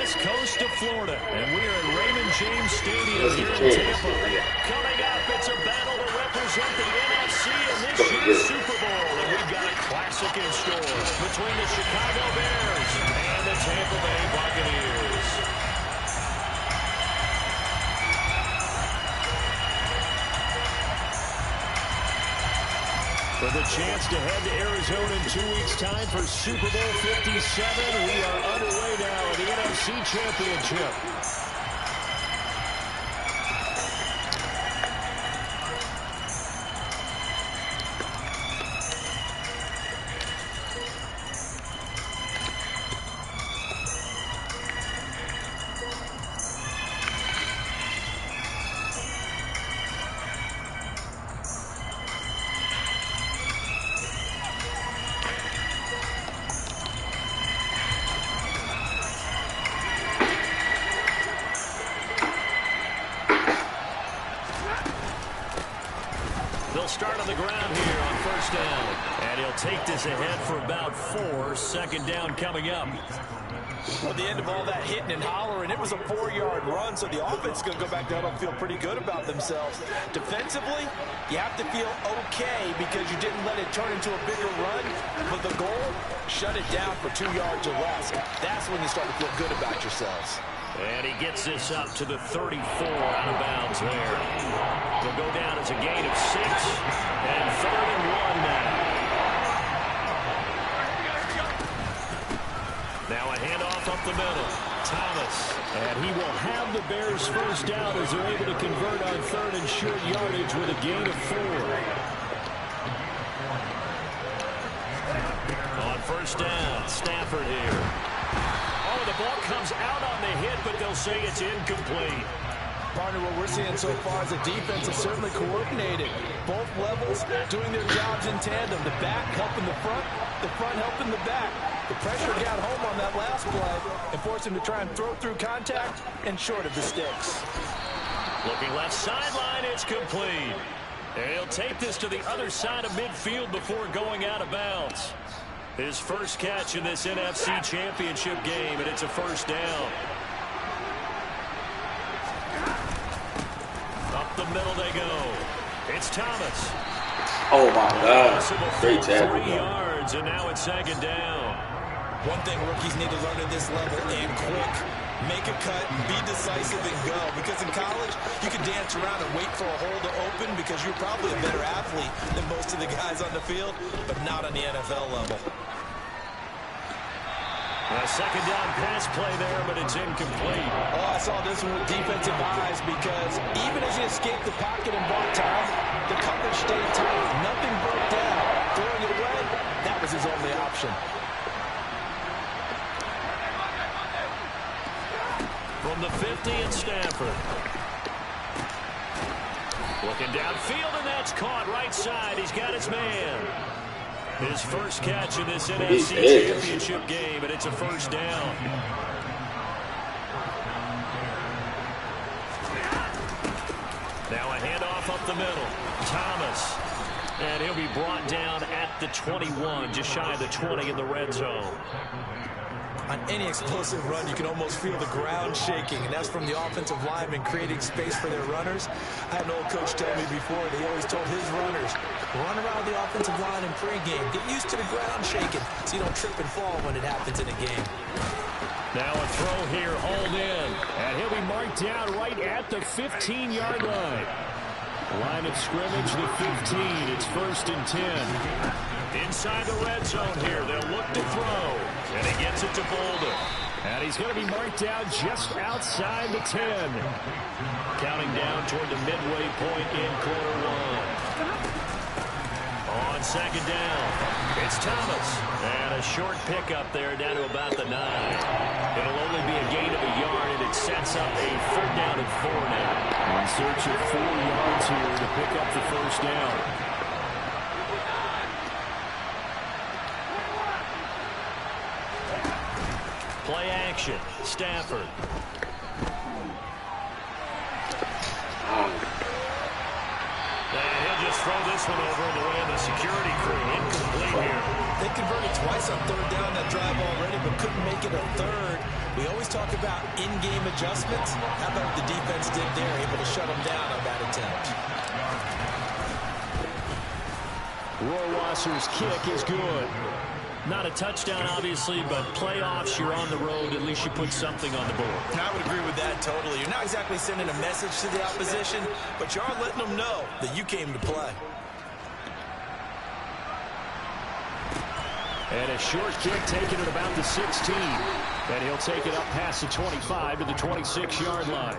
west coast of Florida, and we are at Raymond James Stadium here in Tampa. Coming up, it's a battle to represent the NFC in this year's Super Bowl, and we've got a classic in store between the Chicago Bears and the Tampa Bay Buccaneers. For the chance to head to Arizona in 2 weeks' time for Super Bowl 57, we are underway now in the Nfc Championship. Start on the ground here on first down. And he'll take this ahead for about 4. Second down coming up. At the end of all that hitting and hollering, it was a 4-yard run, so the offense is going to go back down and feel pretty good about themselves. Defensively, you have to feel okay because you didn't let it turn into a bigger run. But the goal, shut it down for 2 yards or less. That's when you start to feel good about yourselves. And he gets this up to the 34 out of bounds there. He'll go down as a gain of 6. And 3rd and 1 now. Now a handoff up the middle. Thomas. And he will have the Bears first down as they're able to convert on 3rd and short yardage with a gain of 4. On first down, Stafford here. Oh, the ball comes out on the hit, but they'll say it's incomplete. Partner, what we're seeing so far is the defense is certainly coordinated. Both levels doing their jobs in tandem. The back helping the front helping the back. The pressure got home on that last play and forced him to try and throw through contact and short of the sticks. Looking left sideline, it's complete. And he'll take this to the other side of midfield before going out of bounds. His first catch in this NFC Championship game, and it's a first down. Up the middle they go. It's Thomas. Oh, my God. Great tackle. 3 yards, and now it's 2nd down. One thing rookies need to learn at this level, and quick. Make a cut, be decisive, and go. Because in college, you can dance around and wait for a hole to open because you're probably a better athlete than most of the guys on the field, but not on the NFL level. A second down pass play there, but it's incomplete. Oh, I saw this one with defensive eyes because even as he escaped the pocket and bought time, the coverage stayed tight. Nothing broke down. Throwing it away, that was his only option. From the 50, it's Stafford. Looking downfield, and that's caught right side. He's got his man. His first catch in this NFC Championship game, and it's a first down. Now a handoff up the middle. Thomas. And he'll be brought down at the 21, just shy of the 20 in the red zone. On any explosive run, you can almost feel the ground shaking, and that's from the offensive linemen creating space for their runners. I had an old coach tell me before, and he always told his runners, run around the offensive line in pregame. Get used to the ground shaking so you don't trip and fall when it happens in a game. Now a throw here, hauled in, and he'll be marked down right at the 15-yard line. Line of scrimmage, the 15. It's 1st and 10. Inside the red zone here, they'll look to throw. And he gets it to Boulder. And he's going to be marked down just outside the 10. Counting down toward the midway point in quarter 1. On 2nd down, it's Thomas. And a short pickup there down to about the 9. It'll only be a gain of a yard, and it sets up a 3rd down and 4 now. In search of 4 yards here to pick up the first down. Play action. Stafford. And he'll just throw this one over in the way of the security crew. Incomplete here. They converted twice on 3rd down that drive already, but couldn't make it a 3rd. We always talk about in-game adjustments. How about what the defense did there, able to shut them down on that attempt. Rohrwasser's kick is good. Not a touchdown, obviously, but playoffs, you're on the road. At least you put something on the board. And I would agree with that totally. You're not exactly sending a message to the opposition, but you are letting them know that you came to play. And a short kick taken at about the 16. And he'll take it up past the 25 to the 26-yard line.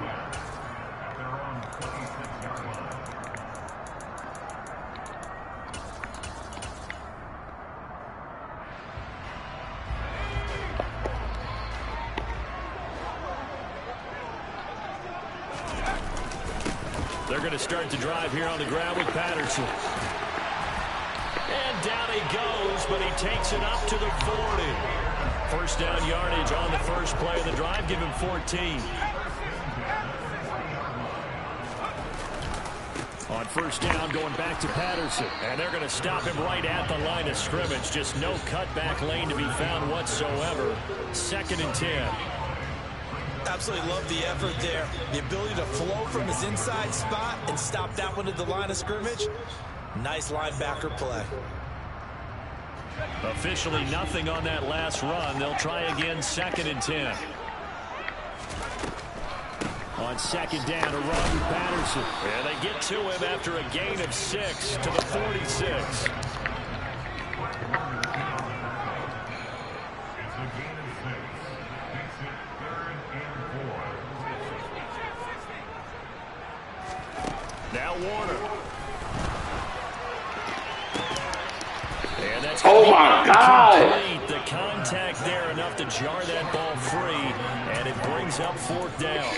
They're going to start the drive here on the ground with Patterson. And down he goes, but he takes it up to the 40. First down yardage on the first play of the drive. Give him 14. On first down, going back to Patterson. And they're going to stop him right at the line of scrimmage. Just no cutback lane to be found whatsoever. 2nd and 10. Absolutely love the effort there. The ability to flow from his inside spot and stop that one at the line of scrimmage. Nice linebacker play. Officially nothing on that last run. They'll try again, 2nd and 10. On 2nd down, a run with Patterson. And they get to him after a gain of 6 to the 46. Now Warner. And that's oh my God! The contact there enough to jar that ball free, and it brings up 4th down.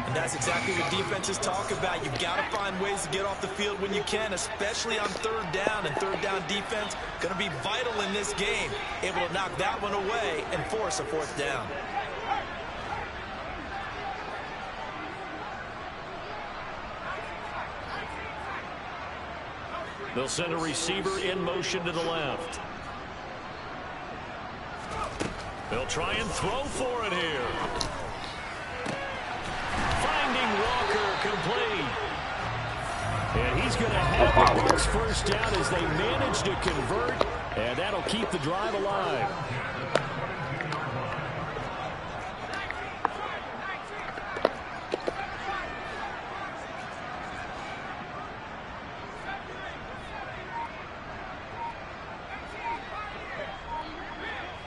And that's exactly what defenses talk about. You've got to find ways to get off the field when you can, especially on 3rd down. And 3rd down defense going to be vital in this game. Able to knock that one away and force a 4th down. They'll send a receiver in motion to the left. They'll try and throw for it here. Finding Walker complete. And he's going to have the Bucs first down as they manage to convert. And that'll keep the drive alive.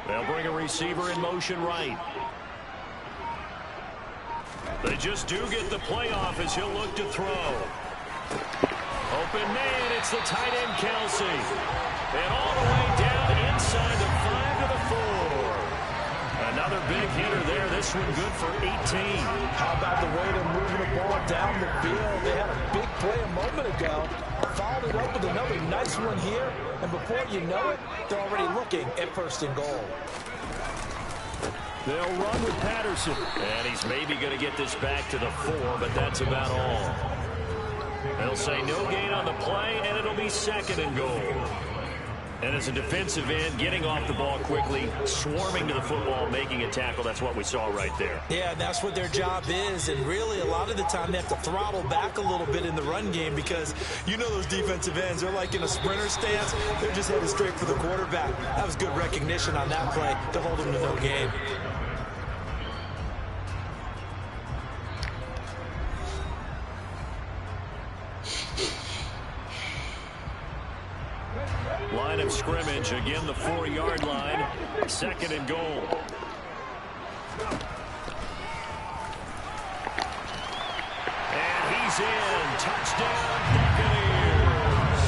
They'll bring a receiver in motion right. They just do get the playoff as he'll look to throw. Open man, it's the tight end Kelsey. And all the way down inside the 5 to the 4. Another big hitter there. This one good for 18. How about the way they're moving the ball down the field? They had a big play a moment ago. Followed it up with another nice one here. And before you know it, they're already looking at 1st and goal. They'll run with Patterson. And he's maybe going to get this back to the 4, but that's about all. They'll say no gain on the play, and it'll be 2nd and goal. And as a defensive end, getting off the ball quickly, swarming to the football, making a tackle, that's what we saw right there. Yeah, that's what their job is. And really, a lot of the time, they have to throttle back a little bit in the run game because you know those defensive ends, they're like in a sprinter stance. They're just headed straight for the quarterback. That was good recognition on that play to hold them to no gain. Line of scrimmage, again the 4-yard line, 2nd and goal. And he's in. Touchdown, Buccaneers.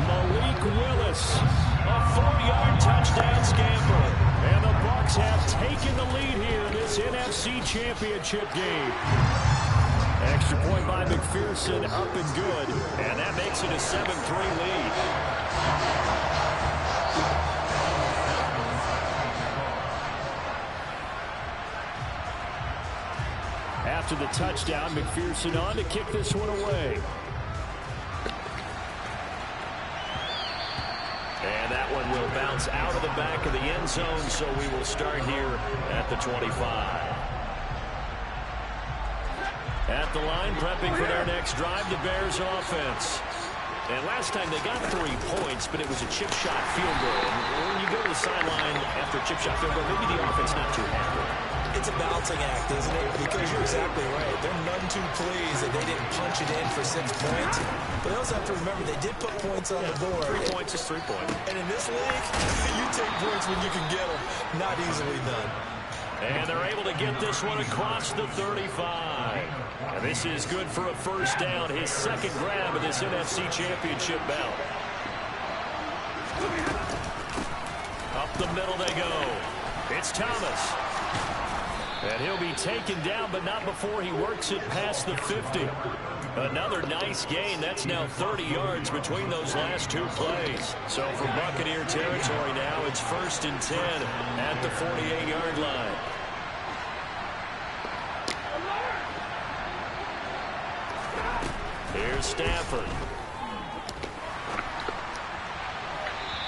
Malik Willis, a 4-yard touchdown scamper. And the Bucs have taken the lead here in this NFC Championship game. Extra point by McPherson, up and good. And that makes it a 7-3 lead. After the touchdown, McPherson on to kick this one away. And that one will bounce out of the back of the end zone, so we will start here at the 25. At the line, prepping for their next drive, the Bears offense. And last time they got 3 points, but it was a chip shot field goal. And when you go to the sideline after a chip shot field goal, maybe the offense not too happy. It's a balancing act, isn't it? Because you're exactly right. They're none too pleased that they didn't punch it in for 6 points. But they also have to remember they did put points on the board. 3 points is 3 points. And in this league, you take points when you can get them. Not easily done. And they're able to get this one across the 35. And this is good for a first down. His second grab of this Nfc Championship bout. Up the middle they go. It's Thomas. And he'll be taken down, but not before he works it past the 50. Another nice gain. That's now 30 yards between those last 2 plays. So from Buccaneer territory now, it's 1st and 10 at the 48-yard line. Here's Stafford.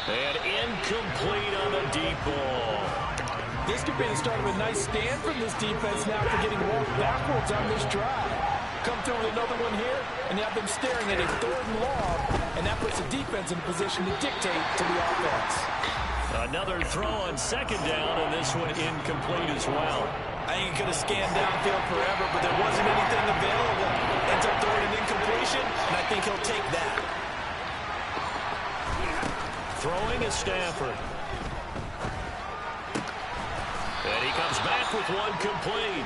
And incomplete on a deep ball. This could be the start of a nice stand from this defense now for getting walked backwards on this drive. Come through with another one here, and you have them staring at a 3rd and long, and that puts the defense in a position to dictate to the offense. Another throw on 2nd down, and this one incomplete as well. I think he could have scanned downfield forever, but there wasn't anything available. Ends up throwing an incompletion, and I think he'll take that. Throwing is Stafford. And he comes back with one complete.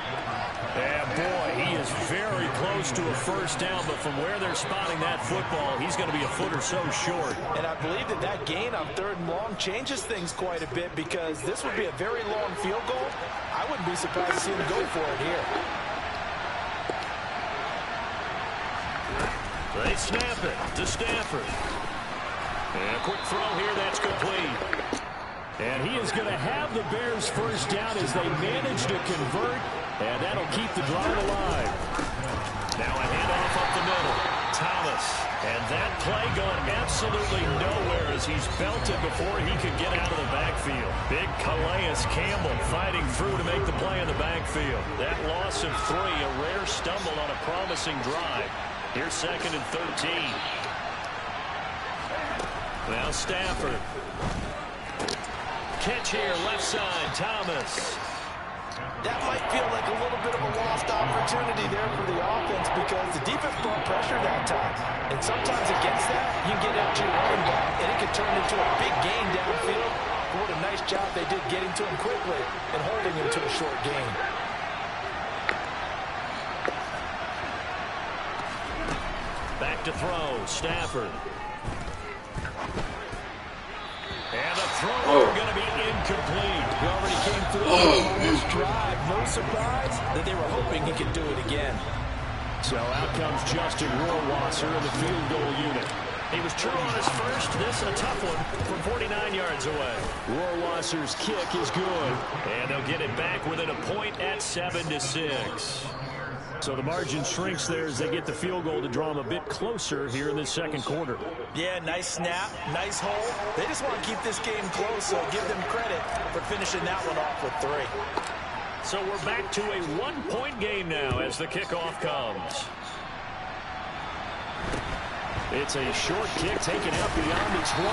And boy, he is very close to a first down, but from where they're spotting that football, he's going to be a foot or so short. And I believe that that gain on 3rd and long changes things quite a bit, because this would be a very long field goal. I wouldn't be surprised to see him go for it here. They snap it to Stafford. And a quick throw here, that's complete. And he is going to have the Bears first down as they manage to convert, and that'll keep the drive alive. Now a handoff up the middle. Thomas. And that play going absolutely nowhere as he's belted before he could get out of the backfield. Big Calais Campbell fighting through to make the play in the backfield. That loss of 3, a rare stumble on a promising drive. Here's 2nd and 13. Now Stafford. Catch here, left side, Thomas. That might feel like a little bit of a lost opportunity there for the offense, because the defense brought pressure that time. And sometimes against that, you get out your running back, and it could turn into a big gain downfield. But what a nice job they did getting to him quickly and holding him to a short gain. Back to throw, Stafford. And the throw is going to be incomplete. He already came through on this drive. No surprise that they were hoping he could do it again. So out comes Justin Rohrwasser in the field goal unit. He was true on his first. This a tough one from 49 yards away. Rohrwasser's kick is good. And they'll get it back within a point at 7-6. So the margin shrinks there as they get the field goal to draw them a bit closer here in the 2nd quarter. Yeah, nice snap, nice hole. They just want to keep this game close, so give them credit for finishing that one off with 3. So we're back to a 1-point game now as the kickoff comes. It's a short kick taken out beyond the 20.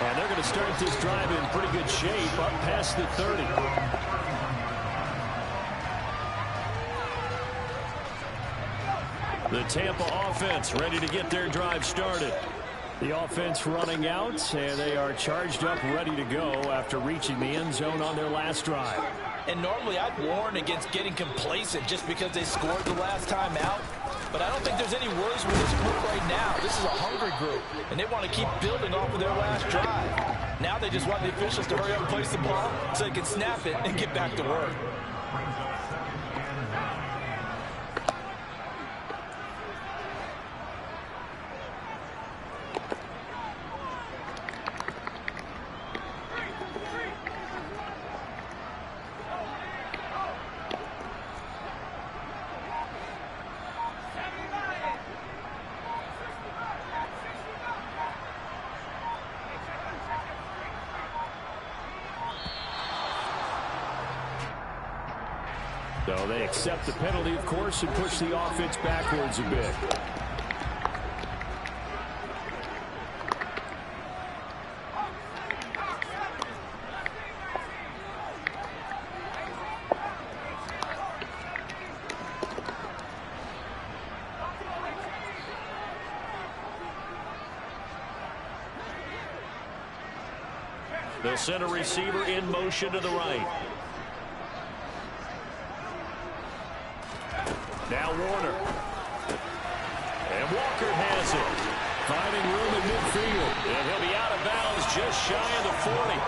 And they're going to start this drive in pretty good shape up past the 30. The Tampa offense ready to get their drive started. The offense running out, and they are charged up, ready to go after reaching the end zone on their last drive. And normally I'd warn against getting complacent just because they scored the last time out. But I don't think there's any worries with this group right now. This is a hungry group, and they want to keep building off of their last drive. Now they just want the officials to hurry up and place the ball so they can snap it and get back to work. So they accept the penalty, of course, and push the offense backwards a bit. They'll send a receiver in motion to the right. Now Warner. And Walker has it. Finding room in midfield. And he'll be out of bounds just shy of the 40.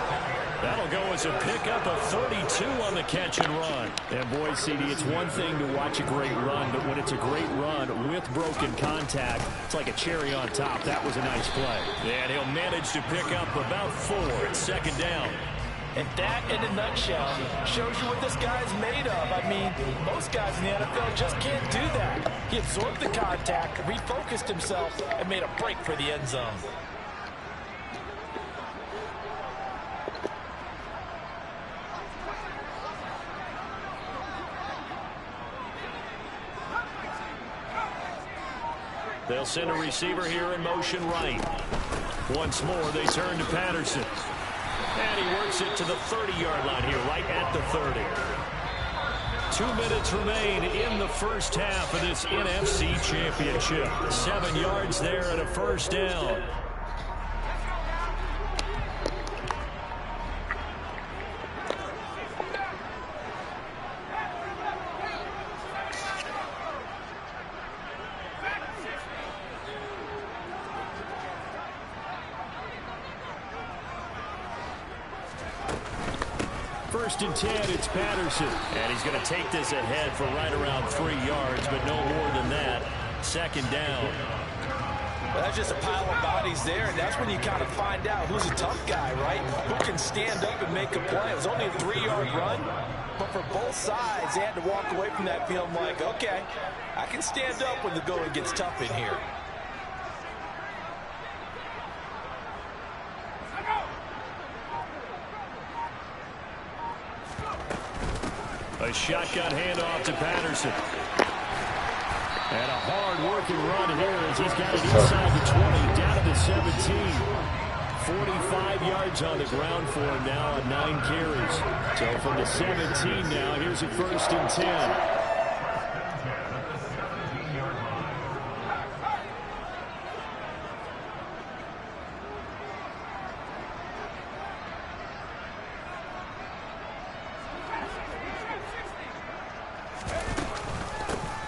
That'll go as a pickup of 32 on the catch and run. And boy, CD, it's one thing to watch a great run, but when it's a great run with broken contact, it's like a cherry on top. That was a nice play. And he'll manage to pick up about 4. It's second down. And that, in a nutshell, shows you what this guy's made of. I mean, most guys in the NFL just can't do that. He absorbed the contact, refocused himself, and made a break for the end zone. They'll send a receiver here in motion right. Once more, they turn to Patterson. And he works it to the 30-yard line here, right at the 30. 2 minutes remain in the first half of this NFC Championship. 7 yards there and a first down. First and 10, it's Patterson. And he's going to take this ahead for right around 3 yards, but no more than that. Second down. Well, that's just a pile of bodies there, and that's when you kind of find out who's a tough guy, right? Who can stand up and make a play. It was only a 3-yard run, but for both sides, they had to walk away from that feeling like, okay, I can stand up when the going gets tough in here. A shotgun handoff to Patterson. And a hard-working run here as he's got it inside the 20, down to the 17. 45 yards on the ground for him now on 9 carries. So from the 17 now, here's a first and 10.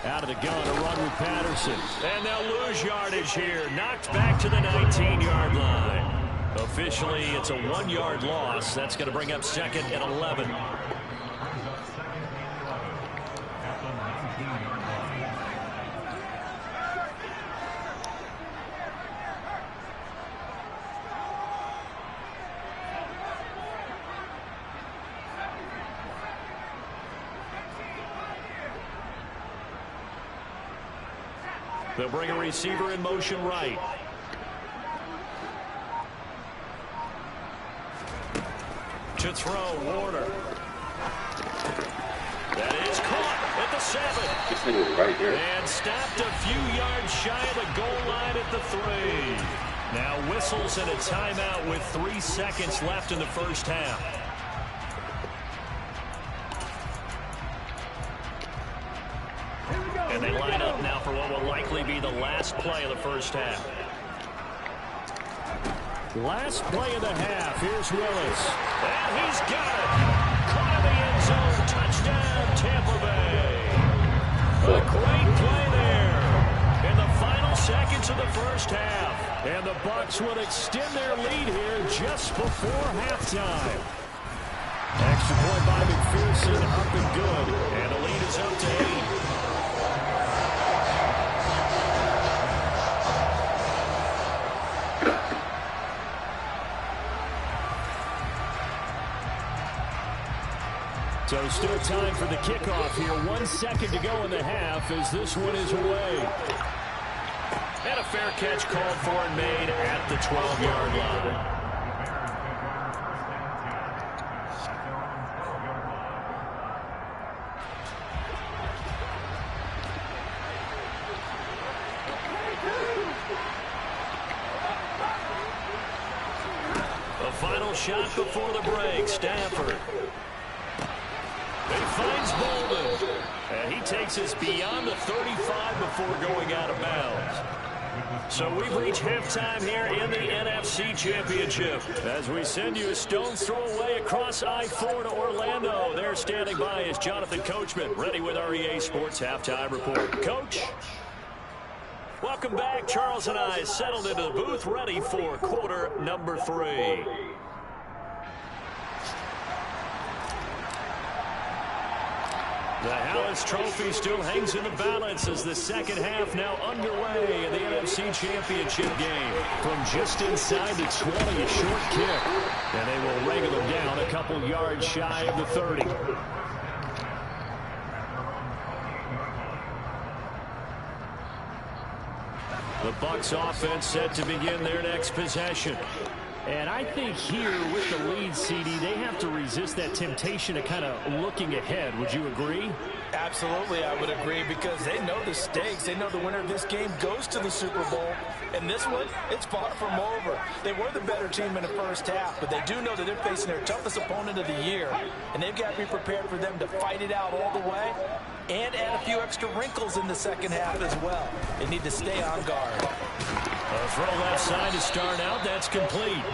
Out of the gun, a run with Patterson. And they'll lose yardage here. Knocked back to the 19-yard line. Officially, it's a 1-yard loss. That's going to bring up second and 11. They'll bring a receiver in motion right. To throw, Warner. That is caught at the 7. This thing was right here. And stopped a few yards shy of the goal line at the 3. Now whistles and a timeout with 3 seconds left in the first half. And they line up now for what will likely be the last play of the first half. Last play of the half. Here's Willis. And he's got it. Caught in the end zone. Touchdown, Tampa Bay. A great play there in the final seconds of the first half. And the Bucs will extend their lead here just before halftime. Extra point by McPherson, up and good. And the lead is up to 8. So still time for the kickoff here. 1 second to go in the half as this one is away. And a fair catch called for and made at the 12-yard line. shot before the break. Stafford. He finds Bolden. And he takes us beyond the 35 before going out of bounds. So we've reached halftime here in the NFC Championship. As we send you a stone's throw away across I-4 to Orlando. There standing by is Jonathan Coachman, ready with our EA Sports Halftime Report. Coach? Welcome back. Charles and I settled into the booth, ready for quarter number 3. The Hallis Trophy still hangs in the balance as the second half now underway in the NFC Championship game. From just inside the 20, a short kick. And they will wrangle them down a couple yards shy of the 30. The Bucs offense set to begin their next possession. And I think here with the lead, CD, they have to resist that temptation of kind of looking ahead. Would you agree? Absolutely, I would agree, because they know the stakes. They know the winner of this game goes to the Super Bowl. And this one, it's far from over. They were the better team in the first half, but they do know that they're facing their toughest opponent of the year. And they've got to be prepared for them to fight it out all the way and add a few extra wrinkles in the second half as well. They need to stay on guard. A throw left side to start out. That's complete.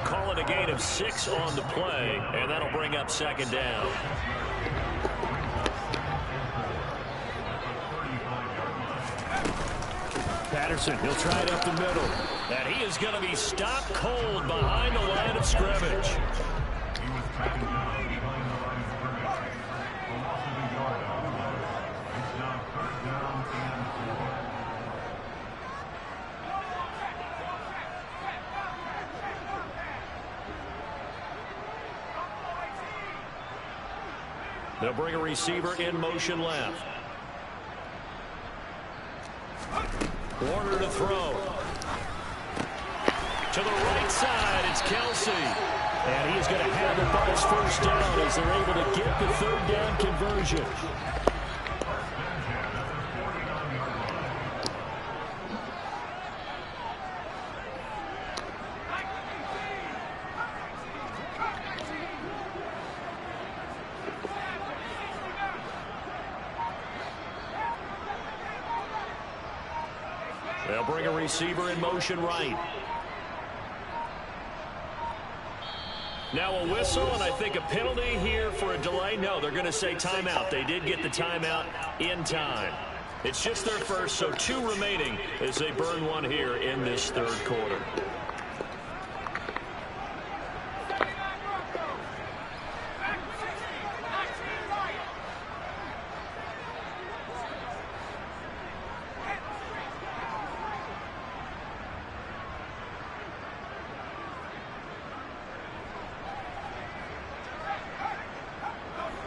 Call it a gain of 6 on the play, and that'll bring up second down. Patterson, he'll try it up the middle. And he is going to be stopped cold behind the line of scrimmage. They'll bring a receiver in motion left. Warner to throw. To the right side, it's Kelsey. And he is going to have the Bucs first down as they're able to get the third down conversion. They'll bring a receiver in motion right. Now a whistle, and I think a penalty here for a delay. No, they're going to say timeout. They did get the timeout in time. It's just their first, so 2 remaining as they burn one here in this third quarter.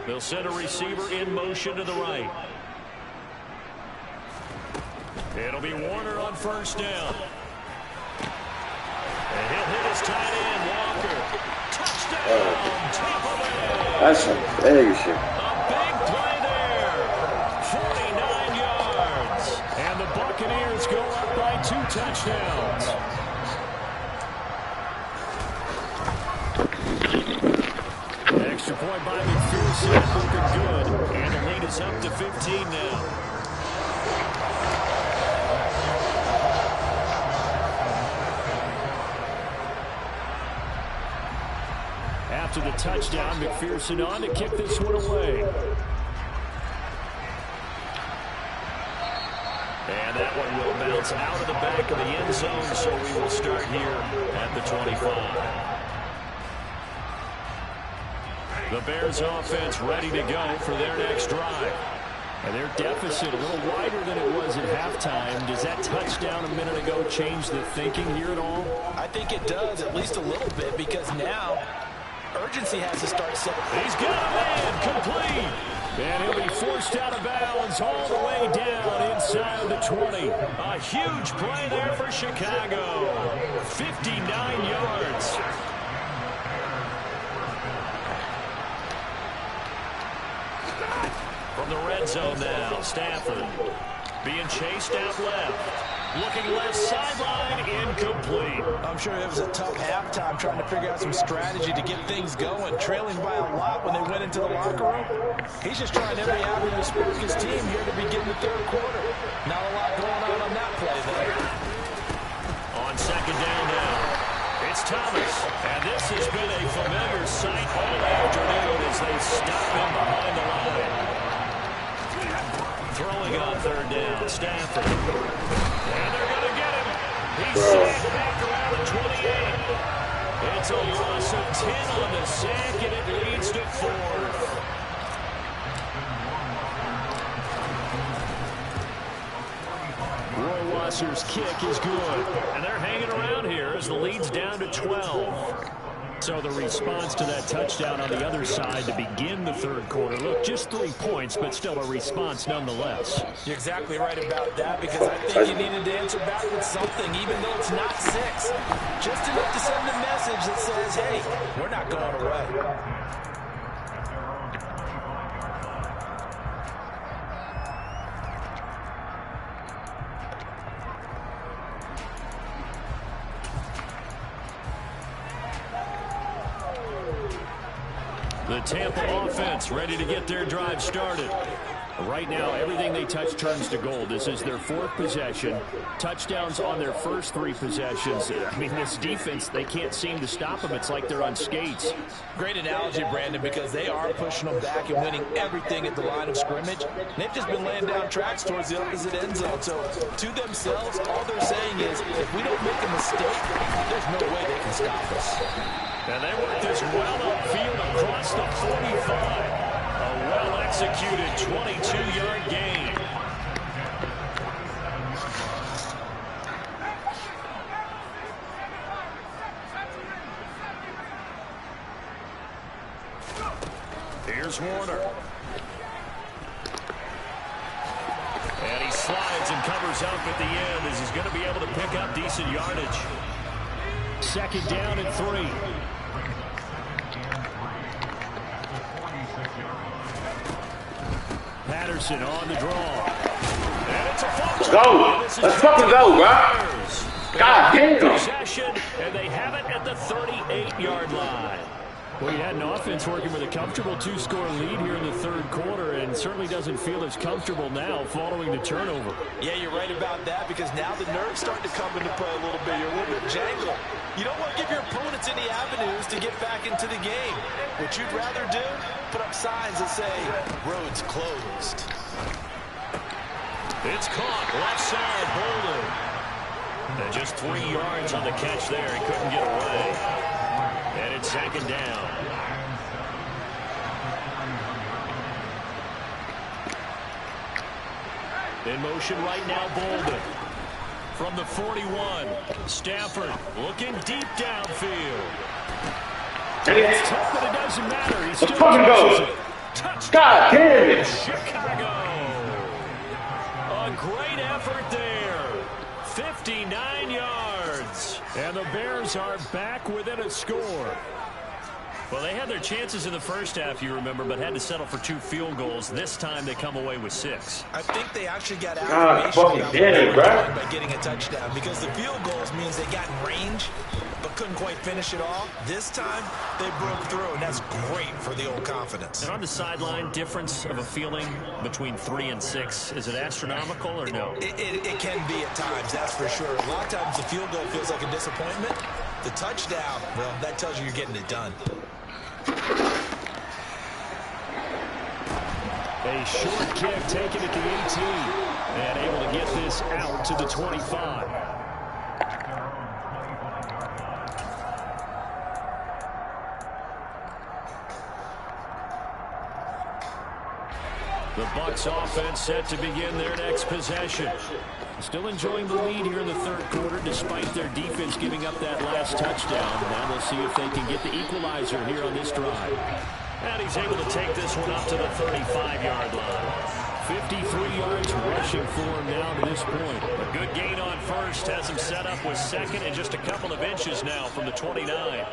They'll send a receiver in motion to the right. It'll be Warner on first down. And he'll hit his tight end, Walker. Touchdown, Tampa Bay. That's some big shit. A big play there. 49 yards. And the Buccaneers go up by 2 touchdowns. Extra point by McPherson, looking good, and the lead is up to 15 now. After the touchdown, McPherson on to kick this one away. And that one will bounce out of the back of the end zone, so we will start here at the 25. The Bears offense ready to go for their next drive. And their deficit a little wider than it was at halftime. Does that touchdown a minute ago change the thinking here at all? I think it does, at least a little bit, because now urgency has to start setting. He's got a man complete. And he'll be forced out of bounds all the way down inside the 20. A huge play there for Chicago. 59 yards. From the red zone now, Stafford being chased out left. Looking left sideline, incomplete. I'm sure it was a tough halftime trying to figure out some strategy to get things going, trailing by a lot when they went into the locker room. He's just trying every avenue to spark his team here to begin the third quarter. Not a lot going on that play, though. On second down now, it's Thomas. And this has been a familiar sight all afternoon as they stop him behind the line. Throwing on third down, Stafford. And they're going to get him. He's sacked back around the 28. It's a loss of 10 on the sack, and it leads to 4th. Roy Wasser's kick is good. And they're hanging around here as the lead's down to 12. So the response to that touchdown on the other side to begin the third quarter. Look, just 3 points, but still a response nonetheless. You're exactly right about that, because I think you needed to answer back with something, even though it's not 6. Just enough to send a message that says, hey, we're not going away. The Tampa offense ready to get their drive started. Right now, everything they touch turns to gold. This is their 4th possession. Touchdowns on their first 3 possessions. I mean, this defense, they can't seem to stop them. It's like they're on skates. Great analogy, Brandon, because they are pushing them back and winning everything at the line of scrimmage. They've just been laying down tracks towards the opposite end zone. So, to themselves, all they're saying is, if we don't make a mistake, there's no way they can stop us. And they work this well upfield across the 45. A well-executed 22-yard gain. Here's Warner. And he slides and covers up at the end as he's going to be able to pick up decent yardage. Second down and 3. Patterson on the draw. And it's a fumble. Let's go. Let's fucking go, bro. God damn. Possession, and they have it at the 38-yard line. Well, you had an offense working with a comfortable 2-score lead here in the third quarter, and certainly doesn't feel as comfortable now following the turnover. Yeah, you're right about that, because now the nerves starting to come into play a little bit. You're a little bit jangled. You don't want to give your opponents any avenues to get back into the game. What you'd rather do, put up signs that say, roads closed. It's caught, left side, Bolden. And just 3 yards on the catch there. He couldn't get away. And it's second down. In motion right now, Bolden. From the 41, Stafford looking deep downfield. It's tough, but it doesn't matter. He still catches it. Touchdown. God damn it. Chicago. A great effort there. 59 yards. And the Bears are back within a score. Well, they had their chances in the first half, you remember, but had to settle for 2 field goals. This time they come away with 6. I think they actually got affirmation about by getting a touchdown, because the field goals means they got in range but couldn't quite finish it all. This time they broke through, and that's great for the old confidence. And on the sideline, difference of a feeling between 3 and 6, is it astronomical or no? It can be at times, that's for sure. A lot of times the field goal feels like a disappointment. The touchdown, well, that tells you you're getting it done. A short kick taken at the 18 and able to get this out to the 25. The Bucs offense set to begin their next possession. Still enjoying the lead here in the third quarter despite their defense giving up that last touchdown. Now we'll see if they can get the equalizer here on this drive. And he's able to take this one up to the 35-yard line. 53 yards rushing for him now to this point. A good gain on first has him set up with second and just a couple of inches now from the 29.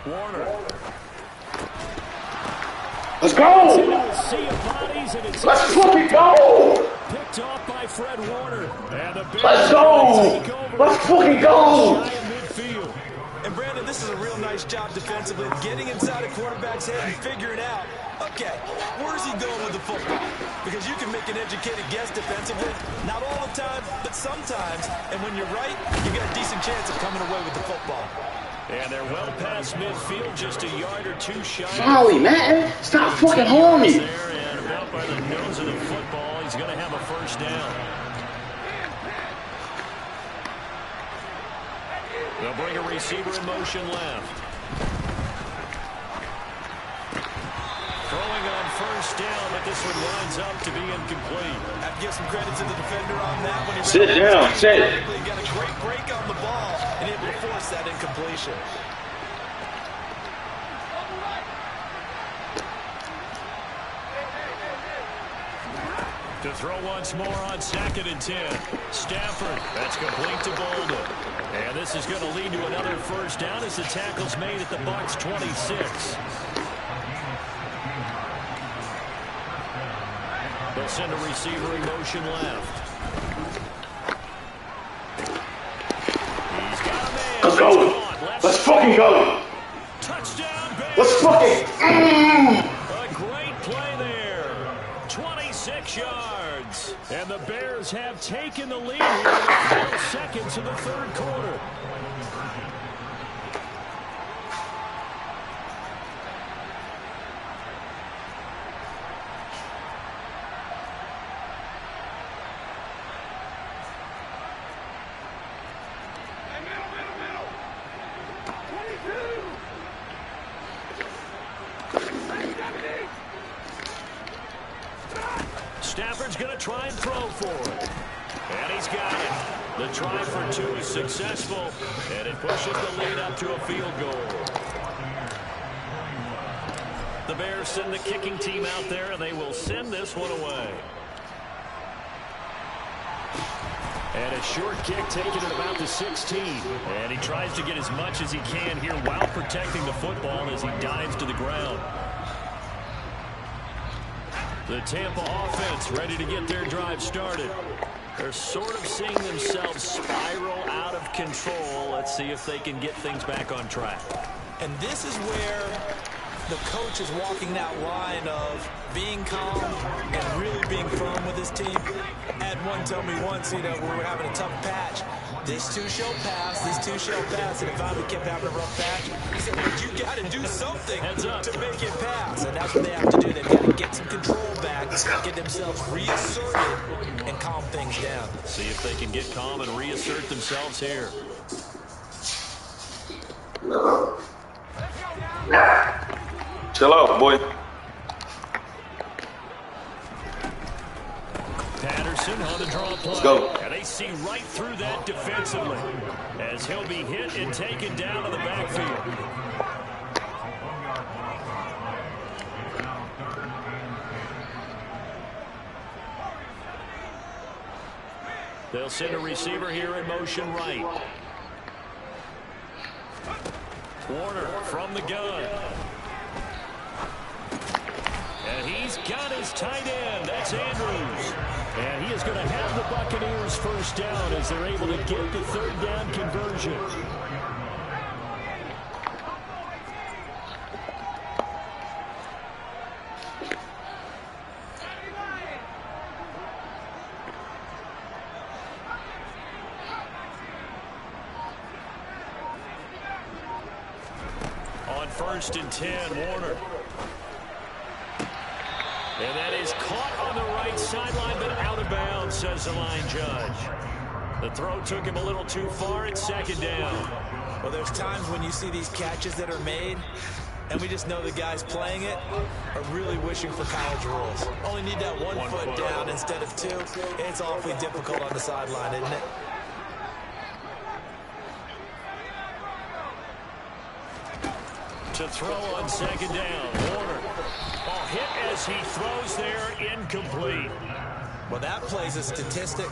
Warner. Let's go! Let's fucking go! Picked off by Fred Warner. And the Let's go! Let's fucking go! And Brandon, this is a real nice job defensively, getting inside a quarterback's head and figuring out, okay, where's he going with the football? Because you can make an educated guess defensively, not all the time, but sometimes. And when you're right, you got a decent chance of coming away with the football. And they're well past midfield, just a yard or two shy. Molly, man, stop fucking holding me. And about by the nose of the football, he's going to have a first down. They'll bring a receiver in motion left. Throwing on first down, but this one winds up to be incomplete. I have to give some credit to the defender on that. When he sit down, sit. He got a great break on the ball and able to force that incompletion. To throw once more on 2nd and 10. Stafford, that's complete to Bolden. And this is going to lead to another first down as the tackle's made at the Bucs 26. They'll send a receiver in motion left. He's got a man. Let's go. Let's fucking go. Touchdown, Bears. Let's fucking... A great play there. 26 yards. And the Bears have taken the lead here in the final seconds of the third quarter. Stafford's going to try and throw for it. And he's got it. The try for two is successful. And it pushes the lead up to a field goal. The Bears send the kicking team out there, and they will send this one away. And a short kick taken at about the 16. And he tries to get as much as he can here while protecting the football as he dives to the ground. The Tampa offense ready to get their drive started. They're sort of seeing themselves spiral out of control. Let's see if they can get things back on track. And this is where the coach is walking that line of being calm and really being firm with his team. Had one tell me once, we were having a tough patch. This two shall pass, this two shall pass, and if I kept having a rough patch, he said, but you got to do something to make it pass. And that's what they have to do. They've got to get some control back, get themselves reasserted, and calm things down. See if they can get calm and reassert themselves here. Chill out, boy. Patterson on the draw play. Let's go. And they see right through that defensively as he'll be hit and taken down to the backfield. They'll send a receiver here in motion right. Warner from the gun. And he's got his tight end. That's Andrews. And he is going to have the Buccaneers first down as they're able to get the third down conversion. On 1st and 10, Warner. And that is caught on the right sideline, but out of bounds, says the line judge. The throw took him a little too far. It's 2nd down. Well, there's times when you see these catches that are made, and we just know the guys playing it are really wishing for college rules. Only need that one foot down instead of two. It's awfully difficult on the sideline, isn't it? To throw on 2nd down, Warner. Hit as he throws there, incomplete. Well, that plays a statistic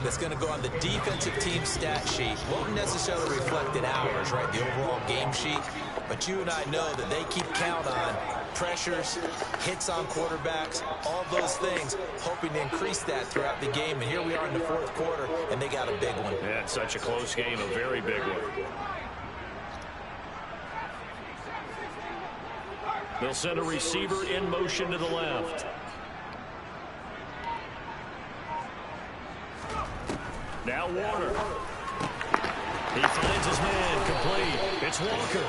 that's going to go on the defensive team stat sheet. Won't necessarily reflect in ours, right, the overall game sheet. But you and I know that they keep count on pressures, hits on quarterbacks, all those things, hoping to increase that throughout the game. And here we are in the fourth quarter, and they got a big one. Yeah, it's such a close game, a very big one. They'll send a receiver in motion to the left. Now Warner. He finds his man, complete. It's Walker.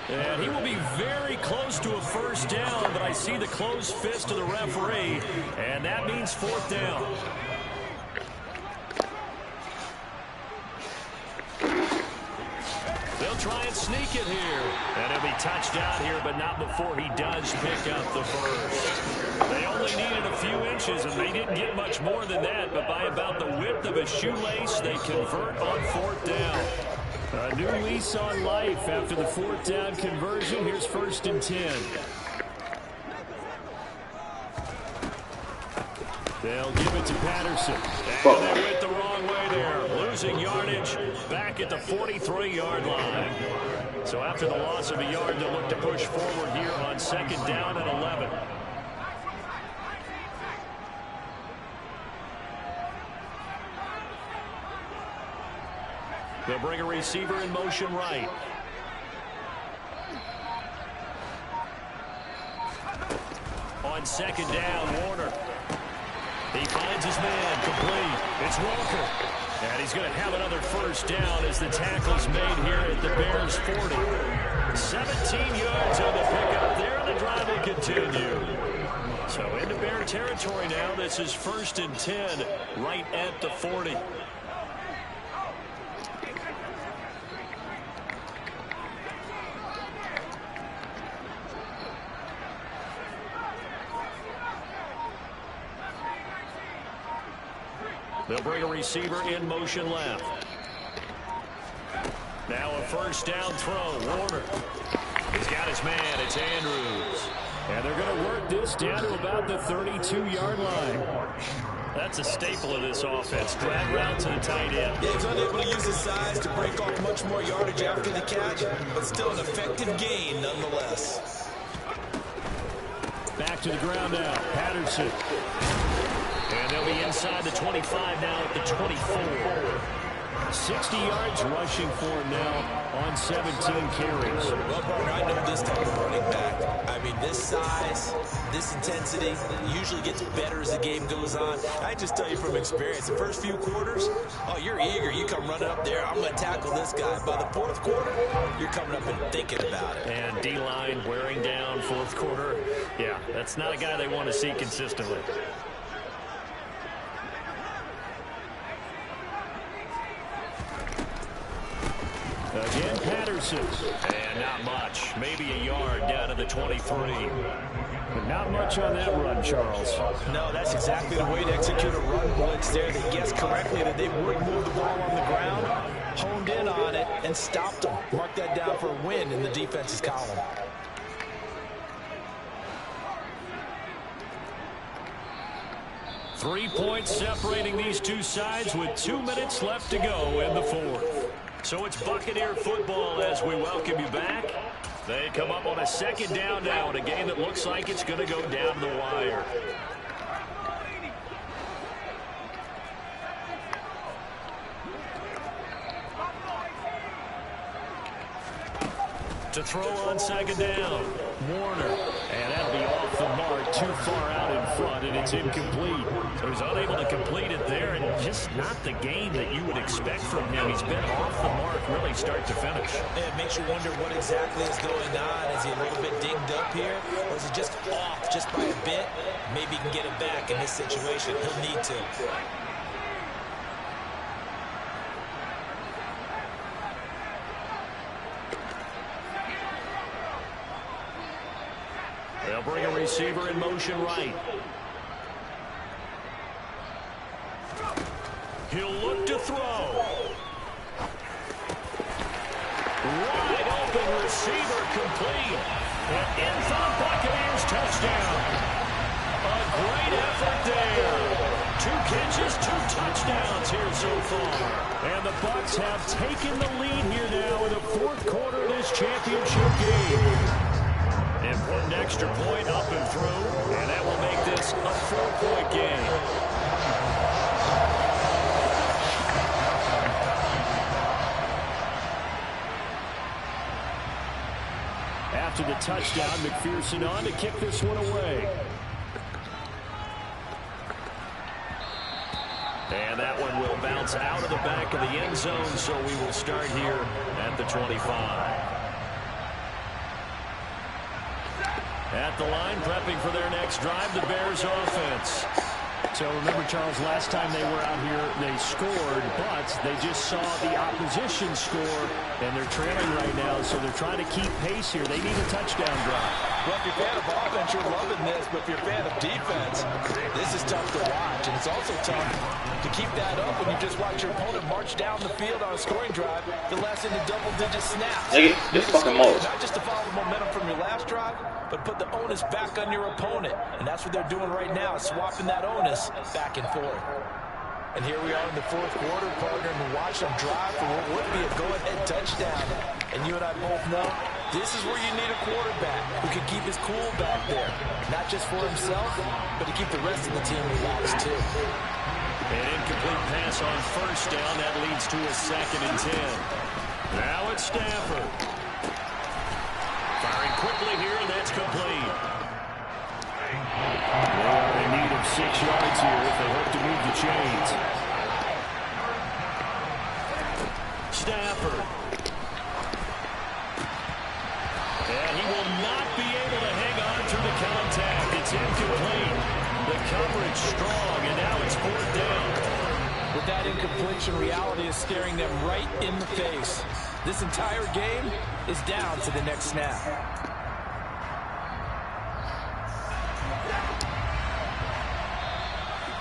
And he will be very close to a first down, but I see the closed fist of the referee, and that means fourth down. They'll try and sneak it here. And he'll be touched out here, but not before he does pick up the first. They only needed a few inches, and they didn't get much more than that, but by about the width of a shoelace, they convert on fourth down. A new lease on life after the fourth down conversion. Here's 1st and 10. They'll give it to Patterson. And they went the wrong way there. Losing yardage back at the 43-yard line. So after the loss of a yard, they'll look to push forward here on 2nd down and 11. They'll bring a receiver in motion right. On 2nd down, Warner. He finds his man, complete. It's Walker. And he's going to have another first down as the tackle's made here at the Bears' 40. 17 yards on the pickup there, and the drive will continue. So into Bear territory now. This is 1st and 10 right at the 40. They'll bring a receiver in motion left. Now a first down throw. Warner. He's got his man. It's Andrews. And they're going to work this down to about the 32-yard line. That's a staple of this offense. Drag route to the tight end. Yeah, he's unable to use his size to break off much more yardage after the catch, but still an effective gain nonetheless. Back to the ground now. Patterson. And they'll be inside the 25 now at the 24. 60 yards rushing for him now on 17 carries. Well, partner, I know this type of running back. I mean, this size, this intensity usually gets better as the game goes on. I just tell you from experience, the first few quarters, oh, you're eager. You come running up there. I'm going to tackle this guy. By the fourth quarter, you're coming up and thinking about it. And D-line wearing down fourth quarter. Yeah, that's not a guy they want to see consistently. Again, Patterson. And not much. Maybe a yard down to the 23. But not much on that run, Charles. No, that's exactly the way to execute a run blitz there. They guessed correctly that they would move the ball on the ground, honed in on it, and stopped them. Mark that down for a win in the defense's column. Three points separating these two sides with 2 minutes left to go in the fourth. So it's Buccaneer football as we welcome you back. They come up on a 2nd down now in a game that looks like it's going to go down the wire. To throw on 2nd down, Warner. And that'll be off the mark, too far out in front, and it's incomplete. So he's unable to complete it there, and just not the game that you would expect from him. He's been off the mark really start to finish. It makes you wonder what exactly is going on. Is he a little bit dinged up here, or is he just off just by a bit? Maybe he can get it back in this situation. He'll need to. They'll bring a receiver in motion right. He'll look to throw. Wide open receiver complete. And in for the Buccaneers touchdown. A great effort there. 2 catches, 2 touchdowns here so far. And the Bucs have taken the lead here now in the 4th quarter of this championship game. Important extra point up and through, and that will make this a 4-point game. After the touchdown, McPherson on to kick this one away. And that one will bounce out of the back of the end zone, so we will start here at the 25. At the line, prepping for their next drive, the Bears offense. So remember, Charles, last time they were out here, they scored, but they just saw the opposition score, and they're trailing right now, so they're trying to keep pace here. They need a touchdown drive. Well, if you're a fan of offense, you're loving this, but if you're a fan of defense, this is tough to watch, and it's also tough to keep that up when you just watch your opponent march down the field on a scoring drive to less into double-digit snaps. Nigga, this fucking mode. Not just to follow the momentum from your last drive, but put the onus back on your opponent, and that's what they're doing right now, swapping that onus back and forth. And here we are in the 4th quarter, partner, and watch them drive for what would be a go-ahead touchdown. And you and I both know this is where you need a quarterback who can keep his cool back there, not just for himself, but to keep the rest of the team relaxed too. An incomplete pass on 1st down. That leads to a 2nd and 10. Now it's Stafford. Firing quickly here, and that's complete. They are in need of 6 yards here if they hope to move the chains. Stafford. And he will not be able to hang on through the contact. It's incomplete. The coverage strong, and now it's 4th down. With that incompletion, reality is staring them right in the face. This entire game is down to the next snap.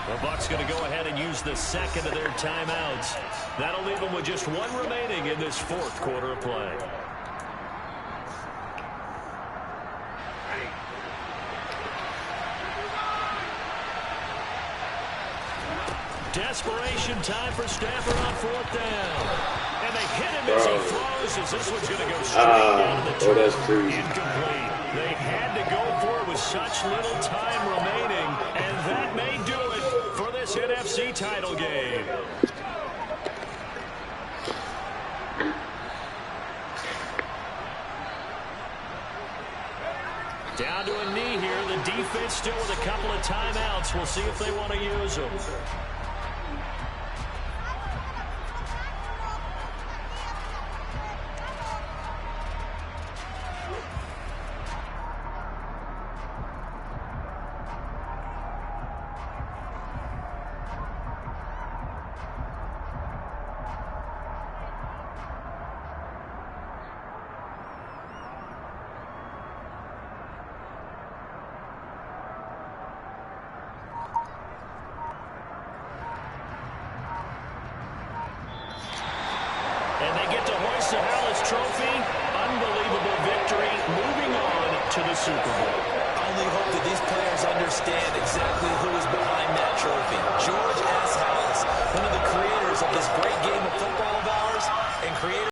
The Bucs going to go ahead and use the 2nd of their timeouts. That'll leave them with just 1 remaining in this 4th quarter of play. Desperation time for Stafford on 4th down. And they hit him as he throws, as this one's going to go straight down to the turf. That's crazy. Incomplete. They had to go for it with such little time remaining, and that may do it for this NFC title game. Down to a knee here. The defense still with a couple of timeouts. We'll see if they want to use them.